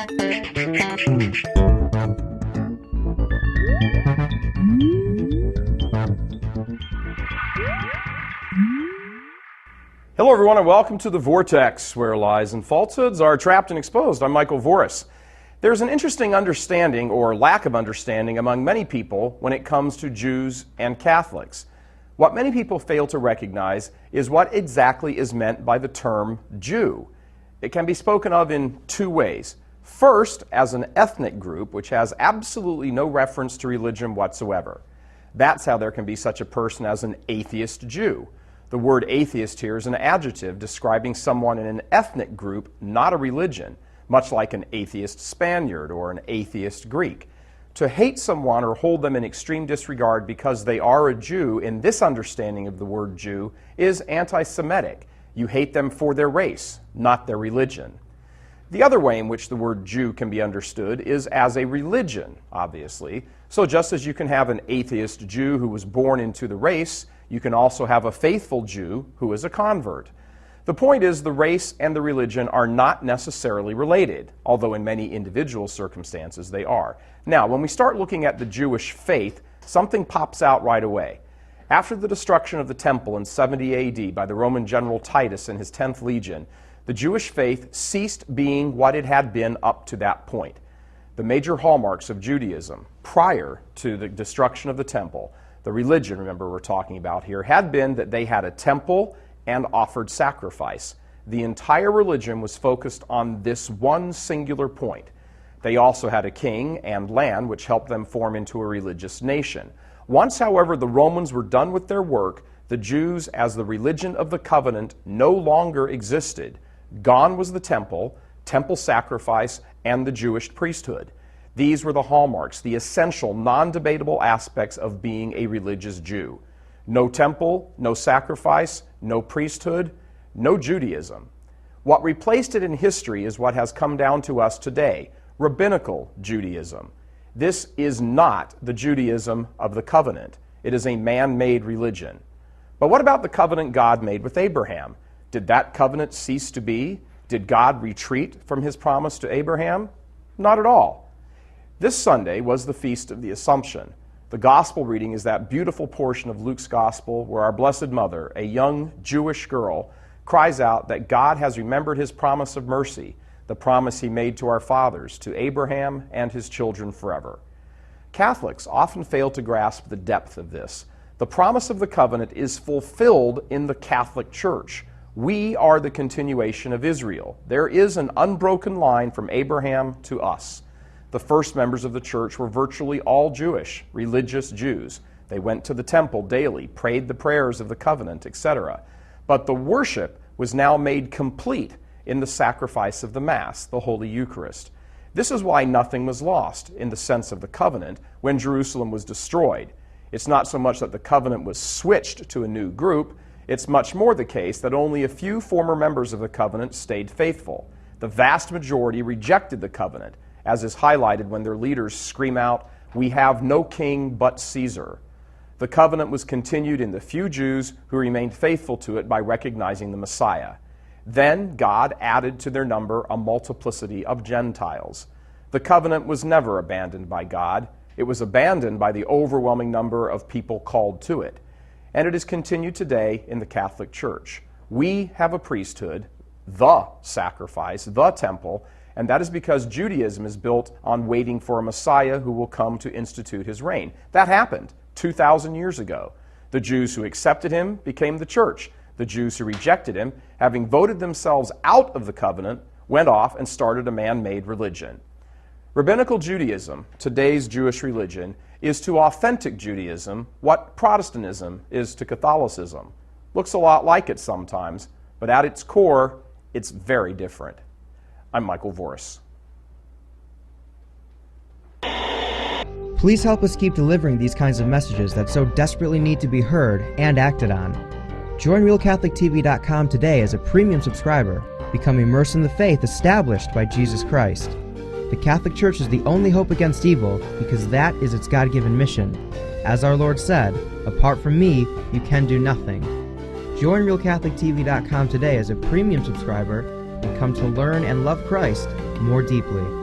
Hello everyone and welcome to the Vortex, where lies and falsehoods are trapped and exposed. I'm Michael Voris. There's an interesting understanding, or lack of understanding, among many people when it comes to Jews and Catholics. What many people fail to recognize is what exactly is meant by the term Jew. It can be spoken of in two ways. First, as an ethnic group which has absolutely no reference to religion whatsoever. That's how there can be such a person as an atheist Jew. The word atheist here is an adjective describing someone in an ethnic group, not a religion, much like an atheist Spaniard or an atheist Greek. To hate someone or hold them in extreme disregard because they are a Jew, in this understanding of the word Jew, is anti-Semitic. You hate them for their race, not their religion. The other way in which the word Jew can be understood is as a religion, obviously. So just as you can have an atheist Jew who was born into the race, you can also have a faithful Jew who is a convert. The point is, the race and the religion are not necessarily related, although in many individual circumstances they are. Now, when we start looking at the Jewish faith, something pops out right away. After the destruction of the temple in 70 AD by the Roman general Titus and his 10th Legion, the Jewish faith ceased being what it had been up to that point. The major hallmarks of Judaism prior to the destruction of the temple, the religion, remember we're talking about here, had been that they had a temple and offered sacrifice. The entire religion was focused on this one singular point. They also had a king and land which helped them form into a religious nation. Once, however, the Romans were done with their work, the Jews, as the religion of the covenant, no longer existed. Gone was the temple sacrifice, and the Jewish priesthood. These were the hallmarks, the essential, non-debatable aspects of being a religious Jew. No temple, no sacrifice, no priesthood, no Judaism. What replaced it in history is what has come down to us today, rabbinical Judaism. This is not the Judaism of the covenant. It is a man-made religion. But what about the covenant God made with Abraham? Did that covenant cease to be? Did God retreat from his promise to Abraham? Not at all. This Sunday was the Feast of the Assumption. The Gospel reading is that beautiful portion of Luke's Gospel where our Blessed Mother, a young Jewish girl, cries out that God has remembered his promise of mercy, the promise he made to our fathers, to Abraham and his children forever. Catholics often fail to grasp the depth of this. The promise of the covenant is fulfilled in the Catholic Church. We are the continuation of Israel. There is an unbroken line from Abraham to us. The first members of the church were virtually all Jewish, religious Jews. They went to the temple daily, prayed the prayers of the covenant, etc. But the worship was now made complete in the sacrifice of the Mass, the Holy Eucharist. This is why nothing was lost in the sense of the covenant when Jerusalem was destroyed. It's not so much that the covenant was switched to a new group, it's much more the case that only a few former members of the covenant stayed faithful. The vast majority rejected the covenant, as is highlighted when their leaders scream out, "We have no king but Caesar." The covenant was continued in the few Jews who remained faithful to it by recognizing the Messiah. Then God added to their number a multiplicity of Gentiles. The covenant was never abandoned by God. It was abandoned by the overwhelming number of people called to it. And it is continued today in the Catholic Church. We have a priesthood, the sacrifice, the temple, and that is because Judaism is built on waiting for a Messiah who will come to institute his reign. That happened 2,000 years ago. The Jews who accepted him became the church. The Jews who rejected him, having voted themselves out of the covenant, went off and started a man-made religion. Rabbinical Judaism, today's Jewish religion, is to authentic Judaism what Protestantism is to Catholicism. Looks a lot like it sometimes, but at its core, it's very different. I'm Michael Voris. Please help us keep delivering these kinds of messages that so desperately need to be heard and acted on. Join RealCatholicTV.com today as a premium subscriber. Become immersed in the faith established by Jesus Christ. The Catholic Church is the only hope against evil because that is its God-given mission. As our Lord said, apart from me, you can do nothing. Join RealCatholicTV.com today as a premium subscriber and come to learn and love Christ more deeply.